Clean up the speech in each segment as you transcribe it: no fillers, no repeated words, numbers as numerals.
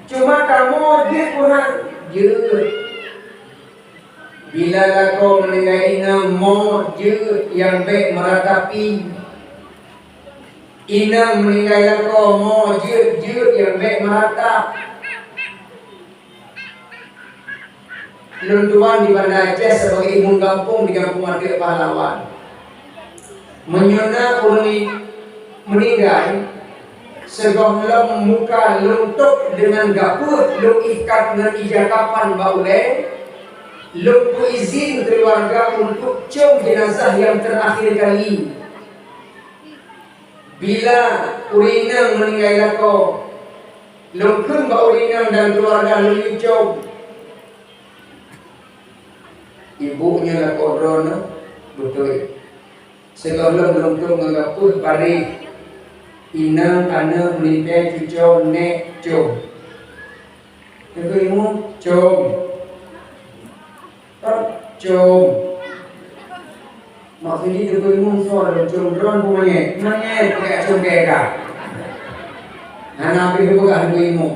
Cuma kamu dia kurang je. Bila kau meninggal mau je yang baik meratapi. Ina meninggal kau mau je yang baik meratap. Lunduan di Banda Aceh sebagai ibu kampung di Kampung Market Pahlawan. Menyona urni meninggal segala muka luntuk dengan gapur, lu ikat dengan ijakapan baule, lu izin keluarga untuk cium jenazah yang terakhir kali. Bila urinang meninggal kau, lungkun ba urinang dan keluarga lu cium. Ibunya lah kodron, betul. Segala lungkun ngagapur bari. Inang kana melintai cucau nek cum. Teguimu cum. Cum. Maksudnya teguimu suara cum drone punya. Nanya pakai cum keka. Anak pergi buka teguimu.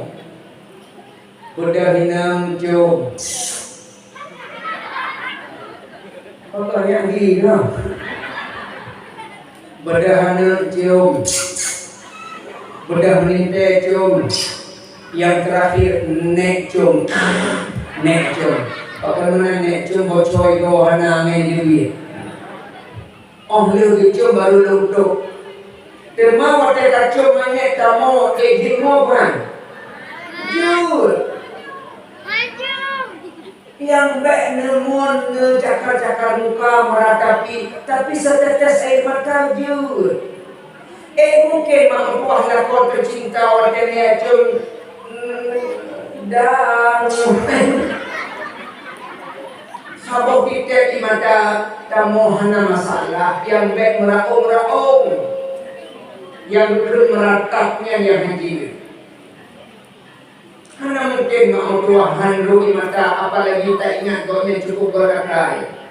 Udah hinang cum. Apa yang gila? Bedahana cum. Bedah melintai cium. Yang terakhir nek cium. Nek cium. Bagaimana nek cium bocoi go hana angin duit. Oh lu cium baru luntuk. Terma watai kacung manyet kamu ejin ngobrang. Jur. Yang baik nemun cakar-cakar muka meratapi. Tapi setetes air mata jur. Mungkin mengubah lakon tercinta warganya cum dan sabuk kita di mata tamu hana masalah yang baik meraung-raung yang belum meratapnya yang hadir. Hana mungkin mau tuahan lu di mata apalagi tak ingat doanya cukup berakai.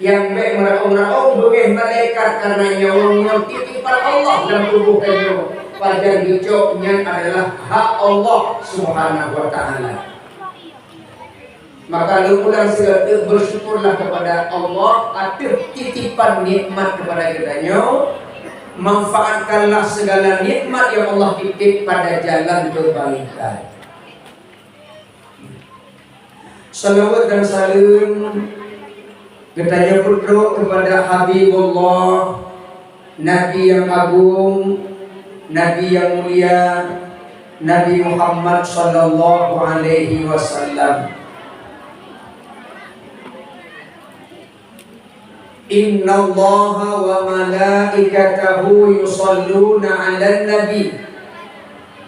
Yang baik meraung-raung bukan malaikat karena nyawang titipan Allah dalam tubuh kamu. Pada hijaunya adalah hak Allah Subhanahu wa ta'ala. Maka lu pulang segera bersyukurlah kepada Allah atas titipan nikmat kepada kitanya. Manfaatkanlah segala nikmat yang Allah titip pada jalan kebaikan. Salawat dan salam kita berdoa kepada Habibullah, Nabi yang agung, Nabi yang mulia, Nabi Muhammad sallallahu alaihi wasallam. Inna Allaha wa malaikatahu yusalluna 'alan nabi.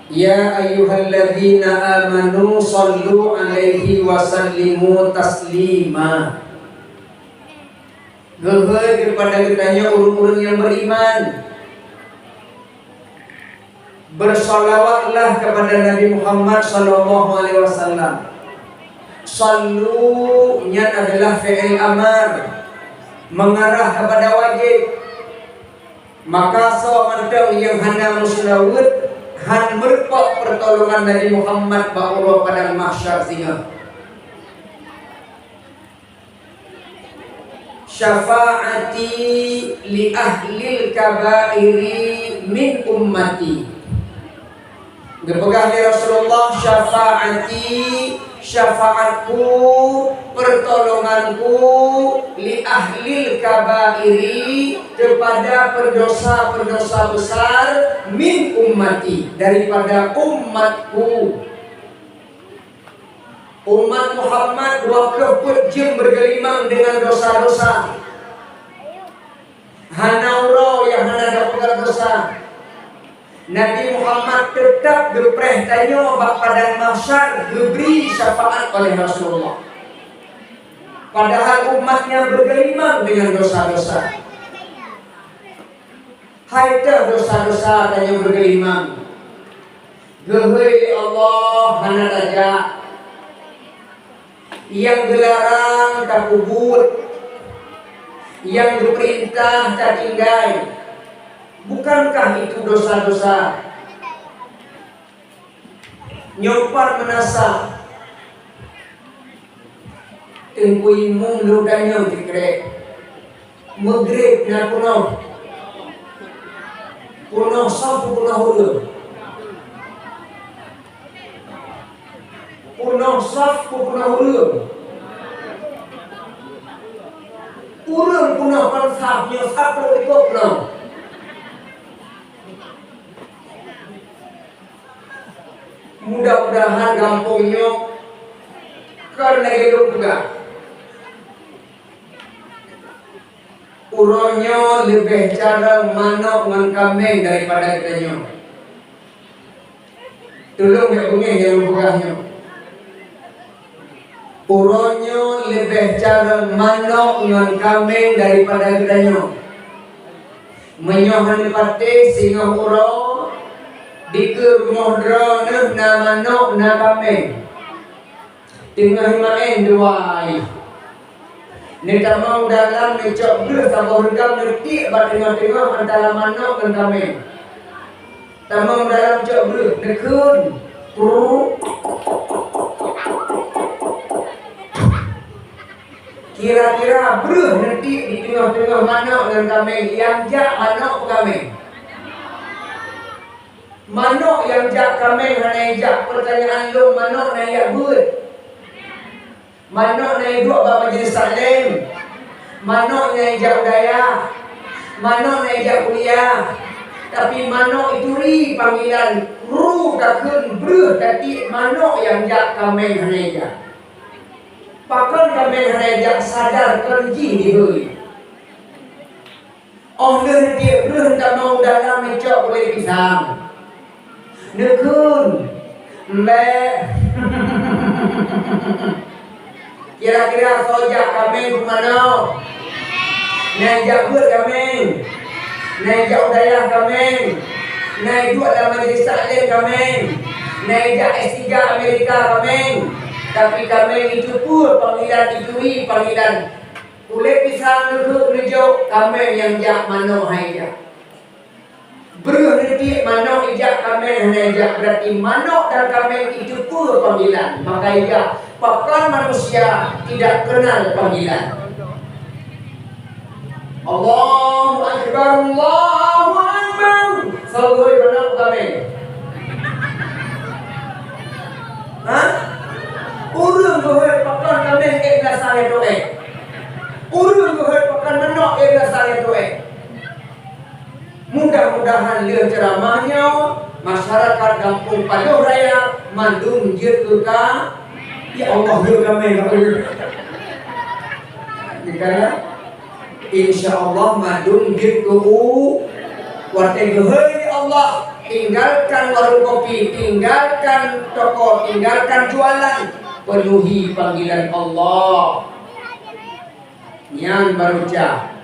Ya ayyuhalladzina amanu sallu 'alaihi wa sallimu taslima. Gehoi kepada kitanya urun-urun yang beriman. Bersalawatlah kepada Nabi Muhammad sallallahu alaihi wasallam. Sallu nya adalah fi'il amar, mengarah kepada wajib. Maka sawamantang yang hana musnawud han berpok pertolongan Nabi Muhammad ba'ullah pada mahsyar singa. Syafaati li ahlil kabairi min ummati. Gepegah ya Rasulullah, syafaati syafaatku pertolonganku li ahlil kabairi kepada pendosa-pendosa besar min ummati daripada umatku. Umat Muhammad 24 jam bergelimang dengan dosa-dosa. Hanauro yang hana dapat dosa. Nabi Muhammad tetap gepreh tanyo bak padang mahsyar diberi syafaat oleh Rasulullah. Padahal umatnya bergelimang dengan dosa-dosa. Haita dosa-dosa tanyo bergelimang. Gehoi Allah hana raja. Yang dilarang tak kubur, yang diperintah tak tinggal. Bukankah itu dosa-dosa? Nyopar menasa Tengkui mung ludanya tikrek Maghrib na puno sapu puno hulu puno sapu puno hulu urang puno kalsapnya sapu ikut puno mudah-mudahan kampungnya karena hidup juga uronyo lebih cara manok ngan kambing daripada kitanya. Tolong ya bunyi yang bukannya. Uronyo lebih cara manok ngan kambing daripada kitanya. Menyohan pati singa uro diker modro na manok na kambing. Tengah main duai. Neta mau dalam ngecok ber sama hurgam ngerti ba tengah-tengah antara manok dan kambing. Tamang dalam cok ber nekun. Kira-kira ber ngerti di tengah-tengah manok dan kambing yang jak manok kambing. Manok yang jak kambing hanya jak pertanyaan lu manok na yak ber. Manok naik dua bapa jenis salim, manok naik jauh daya, manok naik jauh kuliah, tapi manok itu ri panggilan ru takun ber tapi manok yang jak kambing haneja. Pakon kambing haneja sadar kerji diberi. Oh dia ber tak mau dalam mencok boleh pisang. Nekun, mbak. Kira-kira sojak kambing kemana? Naik jabut kambing, naik jauh daya kambing, naik dua dalam majlis taklim kambing, naik jak S3 Amerika kambing. Tapi kambing itu pun panggilan itu panggilan kulit pisang duduk nejuk kambing yang jak mano haija. Berhenti mano ijak kambing haija berarti mano dan kambing itu pun panggilan. Maka ija pakar manusia tidak kenal panggilan. Allahu Akbar, Allahu Akbar. Sallallahu alaihi wasallam. Hah? Urang gohoi pakar kambing ega saya doe. Urang gohoi pakar menok ega saya doe. Mudah-mudahan lihat ceramahnya masyarakat kampung Paluh Raya mandung jirtuka. Ya Allah dia kami dikala insya Allah madun gitu warteg hei Allah tinggalkan warung kopi tinggalkan toko tinggalkan jualan penuhi panggilan Allah yang baruca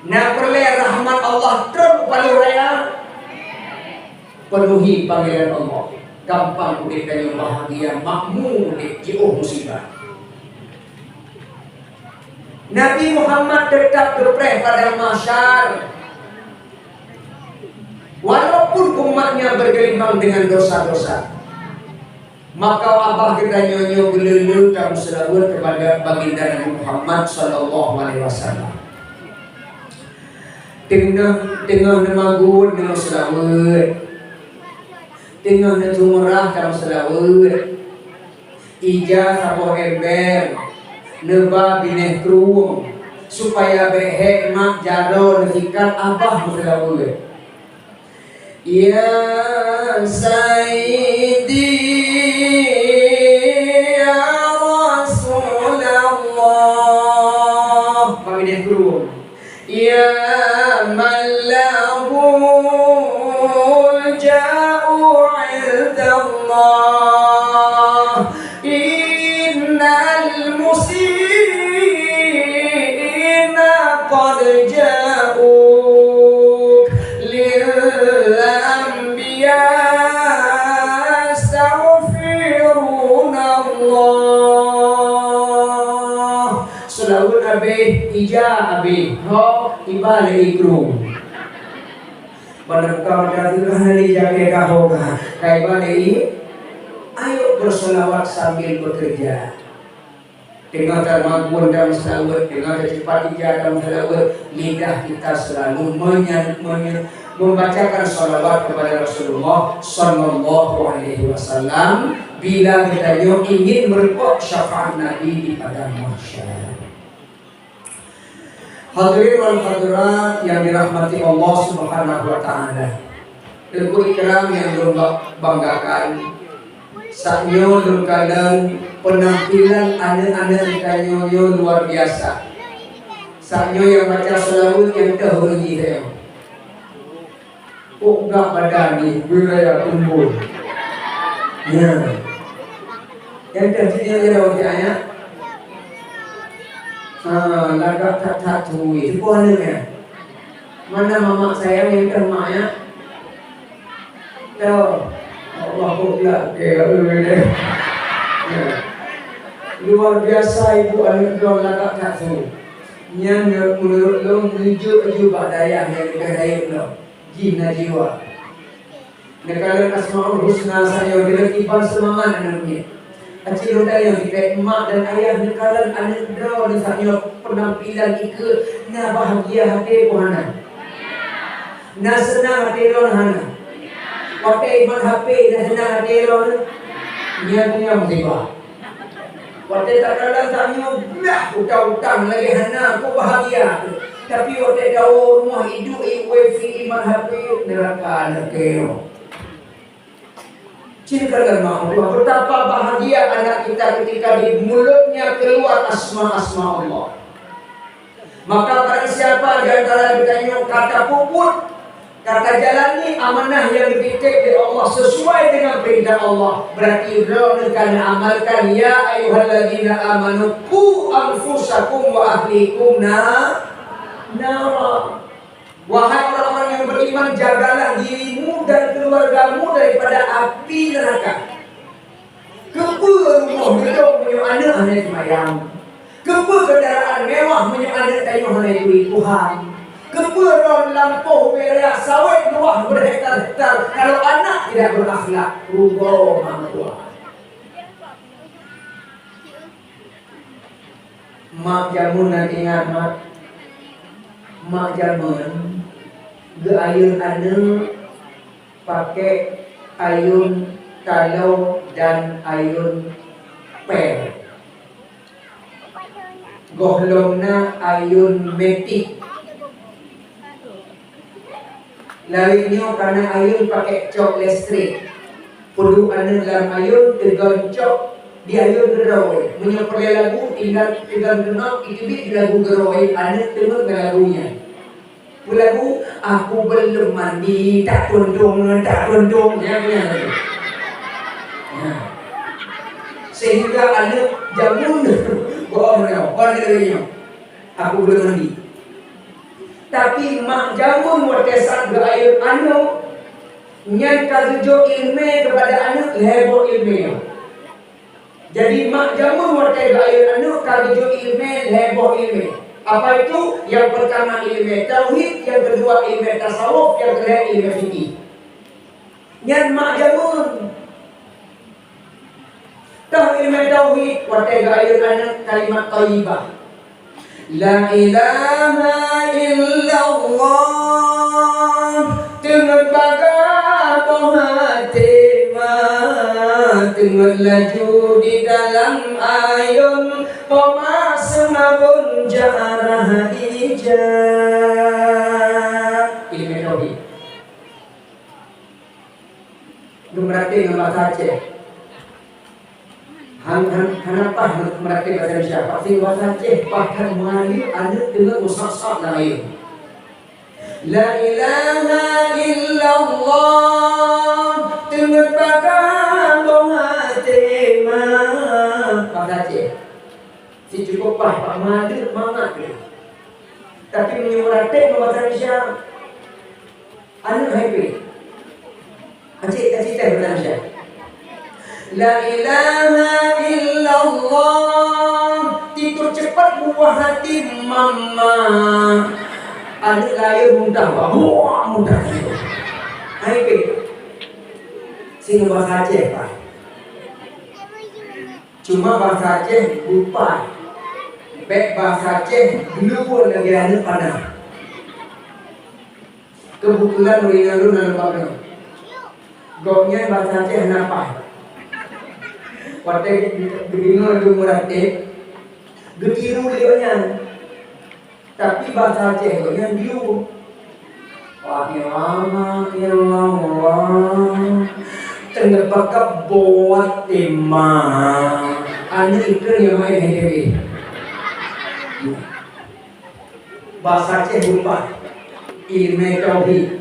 na perle rahmat Allah terus Paluh Raya penuhi panggilan Allah gampang udah kaya bahagia makmur di jauh musibah. Nabi Muhammad tetap berpreh pada masyar walaupun umatnya bergelimang dengan dosa-dosa. Maka abah kita nyonyo gelulu kamu selawat kepada baginda Nabi Muhammad sallallahu alaihi wasallam. Tengah nemagun dengan selawat. Tengah na tumurah kamu selawat. Ija sapo ember neba bineh kruung supaya behek mak jaro nasikat abah selawat. Ya Sayyidi ya Rasulullah bineh kruung ya man lahu Allah innal musina qad ja'uk lil anbiya astaghfiruna Allah selawat abi ija abi ho ibale ikrum Menengkau dari hari jaga kahoga. Kayak mana ini? Ayo berselawat sambil bekerja. Dengan termagun dalam selawat, dengan cepat dalam selawat, lidah kita selalu membacakan salawat kepada Rasulullah Sallallahu Alaihi Wasallam bila kita ingin merebut syafaat Nabi di padang mahsyar. Hadirin wal hadirat yang dirahmati Allah Subhanahu wa taala. Ilmu ikram yang banggakan. Saknyo kadang penampilan anak-anak kanyo luar biasa. Saknyo yang baca selawat yang terhorji saya. Oh enggak badani budaya kumpul. Ya. Yang terhorji dia wajahnya. Lagak tak itu mana? Mana mama saya yang termaknya? Tahu. Allah pula luar biasa ibu anak dua lagak tak tahu. Yang menurut lo menuju badaya yang daya lo jina jiwa. Negara Asmaul Husna saya bila tiba semangat anaknya. Acil yang kita emak dan ayah negara anak draw dan saya penampilan ikut na bahagia hati puhana. Na senang hati rohana. Pakai iman HP dan senang hati rohana. Dia punya musibah. Waktu tak kalah tanya belah utang-utang lagi hana aku bahagia. Tapi waktu tahu rumah hidup wifi iman HP neraka neraka. Cintakan mahu betapa bahagia anak kita ketika di mulutnya keluar asma-asma Allah. Maka barang siapa di antara kita kata puput, kata jalani amanah yang diberikan oleh Allah sesuai dengan perintah Allah, berarti beliau akan amalkan. Ya ayyuhalladzina amanu qu anfusakum wa ahlikum nara. Wahai orang-orang yang beriman, jagalah dirimu dan keluargamu daripada api neraka. Kepa rumah gedung punya anak semayang. Kepa kendaraan mewah punya anak tayuh anak Tuhan. Kepa lampu merah sawit luah berhektar-hektar. Kalau anak tidak berakhlak, rubah mak tua. Mak jamun dan ingat mak jamun ge ayun anu pakai ayun talau dan ayun per. Gohlongna ayun metik. Lawinnya karena ayun pakai cok listrik. Pudu anu dalam ayun tegon cok di ayun geroy. Menyeperle lagu tinggal genap itu di lagu geroy anu tengok lagunya. Lagu aku belum mandi tak tundung ya benar. Sehingga anak jamun aku belum mandi. Tapi mak jamun watesan ke air anu nyan kajujo ilmu kepada anak lebo ilmu. Jadi mak jamun watesan ke air anu kajujo ilmu lebo ilmu. Apa itu? Yang pertama ilmu tauhid, yang kedua ilmu tasawuf, yang ketiga ilmu fikih. Yang mak jamun. Tahu ilmu tauhid, watai ayat anak kalimat thayyibah. La ilaha illallah. Dengan baga bohatima, dengan laju di dalam ayun. Pemasmabun jarah ijab. Ilmu tauhid. Berarti nama saja. Kenapa mereka bahasa Indonesia? Pasti bahasa Aceh. Bahkan Melayu ada dengan musafsaf lain. La ilaha illallah. Dengan bagai bohatima. Bahasa Aceh. Si cukup Pak Mahathir mangat dia. Tapi menyuarakan bahasa Indonesia anu happy. Acik bahasa Indonesia. La ilaha illallah. Tidur cepat buah hati mama. Anak lahir mudah, mudah. Aipik. Sing bahasa Aceh Pak. Cuma bahasa Aceh lupa. Baik bahasa Aceh dulu pun lagi ada panah. Kebetulan meringan dalam bagian. Goknya bahasa Aceh kenapa? Waktu bingung itu muratib, getiru dia. Tapi bahasa Aceh goknya biu. Wah ya Allah. Tengah buat timah. Anu ikut yang main HDW. Bahasa Aceh lupa. Ilmu tauhid.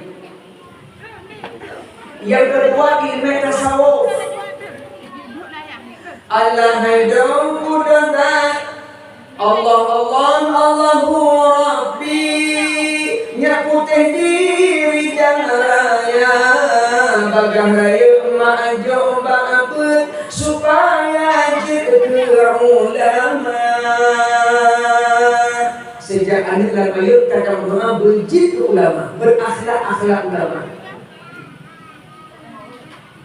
Yang kedua ilmu tasawuf. Allah haidam kudangan. Allah Allahu Rabbi. Nyaputih diri jangan raya. Bagang raya maju ba'abud. Supaya jadi ulama. Sejak anak dan ayat kata ulama berjid ulama, berakhlak ulama.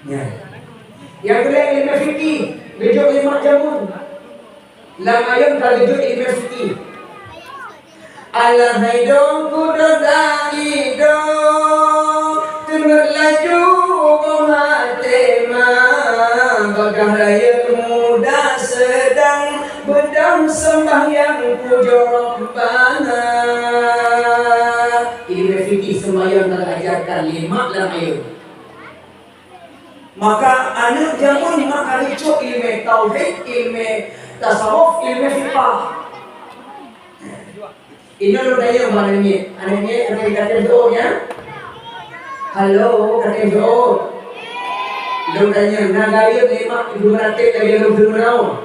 Ya. Yang kedua ilmu fikih, bejok 5 jamun. Lam ayat bejok ilmu fikih. Allah haidong kudadaido Tengah laju Buhatema Bagah raya muda sedang Bedang sembahyang puja Rabbana. Ilmu fikih sembahyang mengajarkan 5 lam ayat. Maka anak jamun maka ricuk ilmu tauhid, ilmu tasawuf, ilmu fiqh. Ini lo daya mana ni? Anaknya kata kata doa ya. Halo kata doa. Lo daya nagaya lima ibu nanti lagi lo bermenau.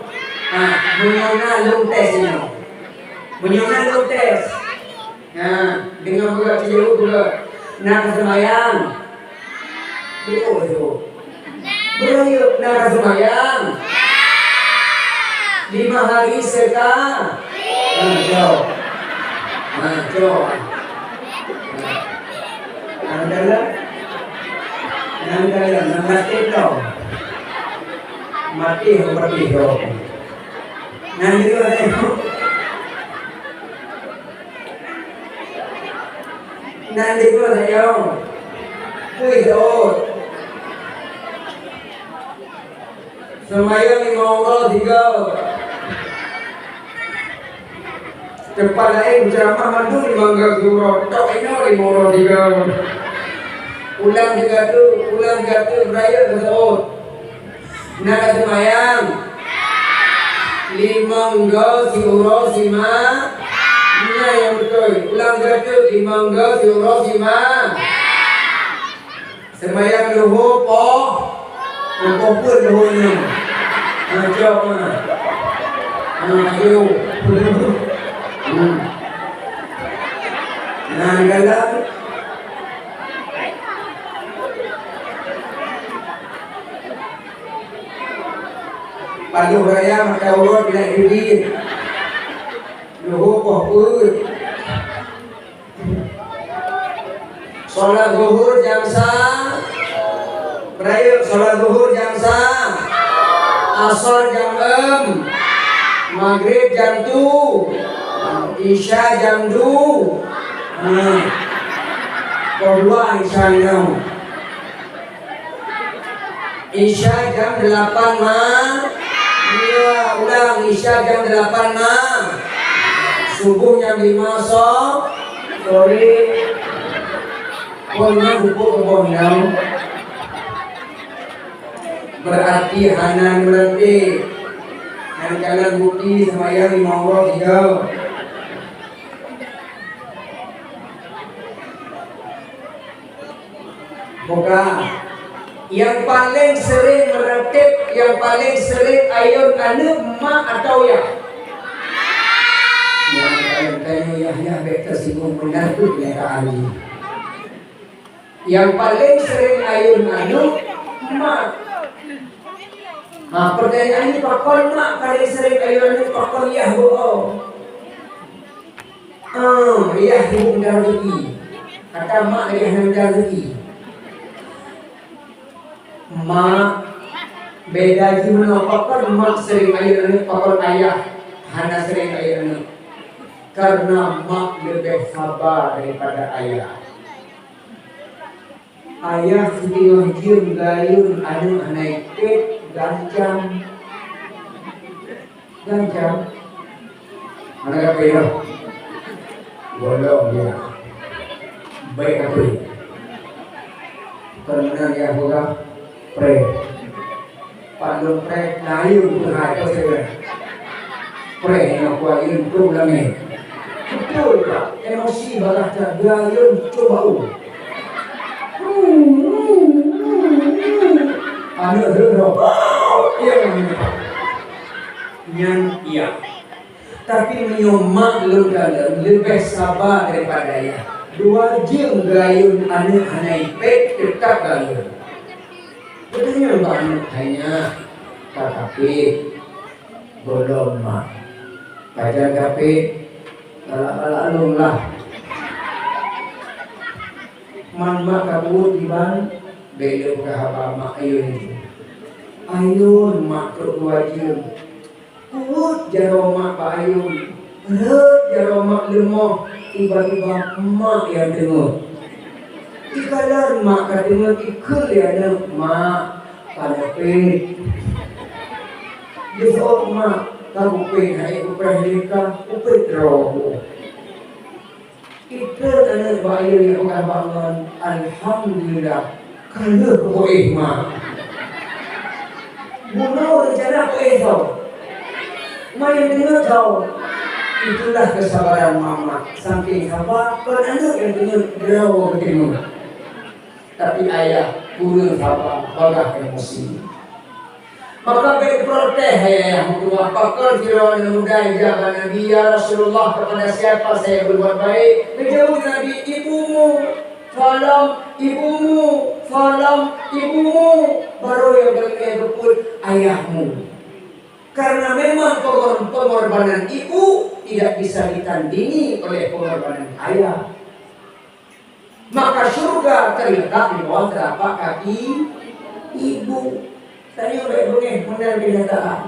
Menyona lo tes ni. Menyona lo tes. Dengan pula cium pula nak semayang. Doa. Berayuk nak semayang. 5 hari sekali. Jauh. Jauh. Adalah mati kau. Mati seperti kau. Nanti kau tengok. Nanti kau tengok. Kuih Semayang 5 Allah 3. Cepat lain ceramah mandu 5 surah. Tok ini 5 Allah 3. Ulang 3 beraya tersebut. Nak semayang 5 surah 5. Ini yang betul. Ulang 3 5 surah 5. Semayang luhur Kumpul dahulu. Jawab mana? Ayo. Galam. Pagi raya maka urut bila duit. Luhur kumpul. Solat zuhur jam sah. Berayuk sholat zuhur jam sah, asar jam 6, maghrib jam 2, isya jam 2. Kedua isya ini. Isya jam 8 ulang isya jam 8 subuh jam 5 sore. Pokoknya bubuk kebonang. Berarti hanan berarti yang jalan bukti semayang 5 Allah 3. Buka. Yang paling sering meratib, yang paling sering ayat anu ma atau ya? Yang kayaknya ya betul singgung benar tu dia ahli. Yang paling sering ayat anu ma. Pertanyaan ini pakon mak kali sering ayat anu pakon ya bohong. Ya ibu dah rezeki. Kata mak dia hendak rezeki. mak beda gimana pakar mak sering ayah pakar ayah hana sering ayah karena mak lebih sabar daripada ayah. Ayah sedih jium gayun anu naik pet gancang mana kata ya bolong dia baik apa ini karena dia buka pre pandung pre layu berhati saya pre yang kuat ini problemnya betul tak emosi balasnya gayun coba anu yang iya tapi nyomak lu dalam lebih sabar daripada ya dua jam gayun anu hanai pet tetap gayun betulnya banyak hanya tetapi belum mak kajian tapi kalau lah man kabut iban beda berapa mak ayun mak kedua jam kut jaro mak pak ayun berat jaro mak lemah tiba-tiba mak yang dengar ikalar mak kadengar ikut ya mak pada pet besok mak kamu pet naik uprahika upet roh itu anak bayi yang bangun alhamdulillah kalau boleh mak bunuh rencana boleh tau main dengar tau itulah kesabaran mama saking sabar kan anak yang dengar draw ketemu tapi ayah kurang sabar bagai emosi maka berprotes yang kedua pakar Firaun muda ijabah Nabi ya Rasulullah kepada siapa saya berbuat baik menjauh Nabi ibumu ibumu baru yang betul ayahmu karena memang pengorbanan ibu tidak bisa ditandingi oleh pengorbanan ayah maka surga terletak di bawah telapak kaki ibu. Tadi udah bunyi benar kenyataan.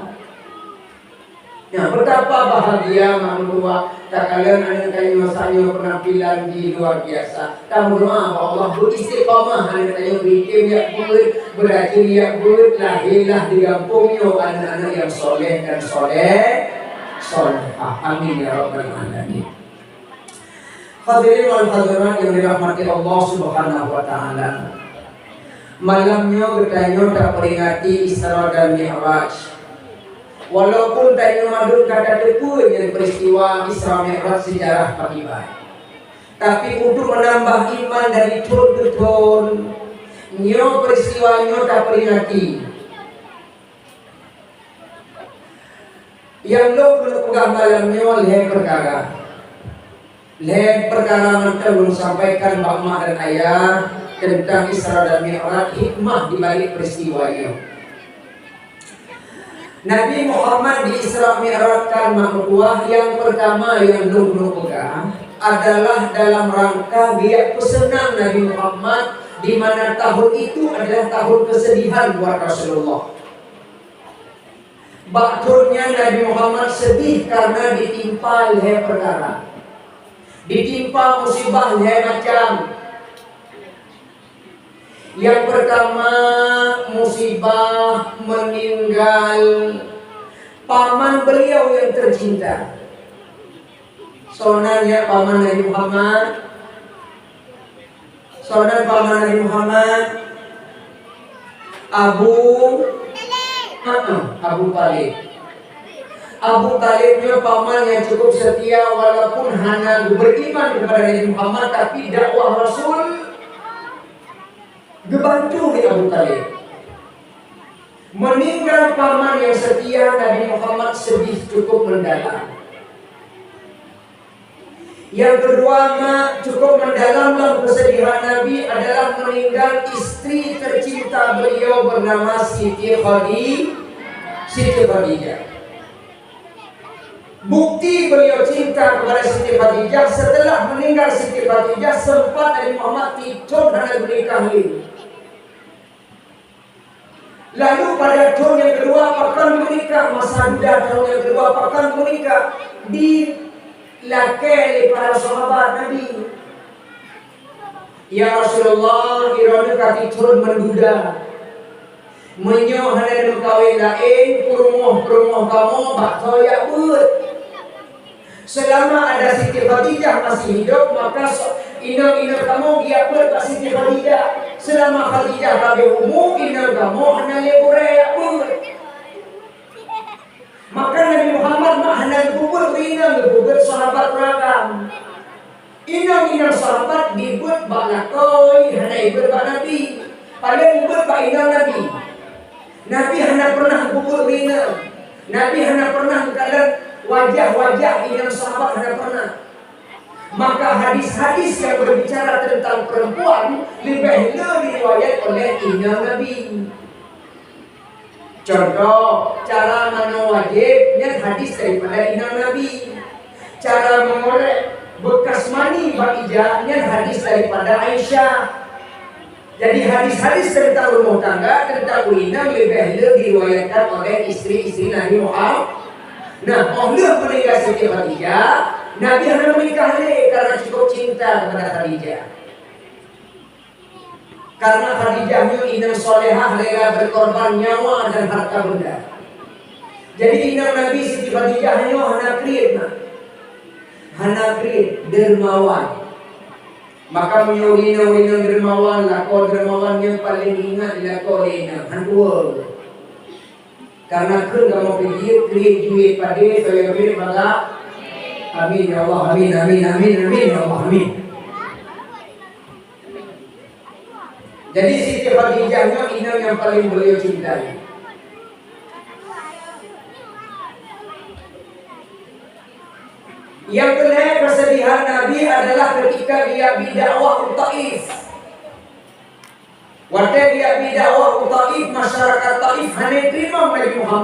Nah, betapa bahagia menua tak kalian ada kayu sayu penampilan di luar biasa. Kamu doa Allah beristiqamah ada kayu bikin ya buat belajar ya buat lahirlah di kampungnya anak-anak yang soleh dan solehah. Amin ya rabbal alamin. Hadirin wal hadirat yang dirahmati Allah Subhanahu wa taala. Malamnya bertanya tak peringati Isra dan Mi'raj. Walaupun tak madun kata tepu yang peristiwa Isra Mi'raj sejarah akibat. Tapi untuk menambah iman dari tahun ke tahun, nyo peristiwanya tak peringati. Yang lo perlu pegang malamnya lihat perkara. Lihat perkara nanti belum sampaikan Mak dan Ayah tentang Isra dan Mi'raj, hikmah di balik peristiwanya. Nabi Muhammad di Isra Mi'rajkan makhluk yang pertama yang Nuh pegang adalah dalam rangka biar pesenang Nabi Muhammad di mana tahun itu adalah tahun kesedihan buat Rasulullah. Bakturnya Nabi Muhammad sedih karena ditimpa leher perkara, ditimpa musibah leher macam. Yang pertama musibah meninggal paman beliau yang tercinta. Sonannya paman Nabi Muhammad. Sonan paman Nabi Muhammad Abu Talib. Abu Talibnya paman yang cukup setia walaupun hanya beriman kepada Nabi Muhammad tapi dakwah Rasul gebantu di Abu Talib. Meninggal paman yang setia Nabi Muhammad sedih cukup mendalam. Yang kedua cukup mendalam dalam kesedihan Nabi adalah meninggal istri tercinta beliau bernama Siti Khadijah. Bukti beliau cinta kepada Siti Khadijah setelah meninggal Siti Khadijah sempat Nabi Muhammad tidur dan menikah lagi. Lalu pada tahun yang kedua akan menikah, masa muda tahun yang kedua akan menikah, dilakai para sahabat Nabi. Ya Rasulullah, irada kaki turun menduda, menyoh hana kawin lain, perumuh kamu bakso ya buat. Selama ada Siti Khadijah masih hidup, maka inang kamu dia buat Siti Khadijah. Selama Khadijah kabeh umur, inang kamu hana lebure ya buat. Maka Nabi Muhammad mah hana kubur inang kubur sahabat ragam. Inang sahabat dibuat bak lakoi, hana ibut bak Nabi. Padahal ibut bak inang Nabi. Nabi hana pernah kubur inang. Nabi hana pernah kadang wajah-wajah inang sahabat hana pernah. Maka hadis-hadis yang berbicara tentang perempuan lebih diriwayat oleh inang Nabi. Contoh, cara mana wajibnya hadis daripada inang Nabi. Cara mengolek bekas mani bakijahnya hadis daripada Aisyah. Jadi hadis-hadis tentang rumah tangga, tentang inang lebih diriwayatkan oleh istri-istri Nabi Muhammad. Nah, Allah meninggal Siti Khadijah, Nabi hanya menikah karena cukup cinta kepada Khadijah. Karena Khadijahnya inang solehah, rela berkorban nyawa dan harta benda. Jadi inang Nabi Siti Khadijah hanya hana krit dermawan. Maka menyuruh dermawan, lakon dermawan yang paling ingat lakon inang handul. Karena kun kamu pergi krit duit pada saya beri pada. Amin ya Allah, amin amin amin amin ya Allah amin. Jadi Siti Khadijahnya inang yang paling beliau cintai. Yang kedua kesedihan Nabi adalah ketika dia bidakwah Taif. Waktu dia bidakwah Taif, masyarakat Taif hanya terima Nabi Muhammad.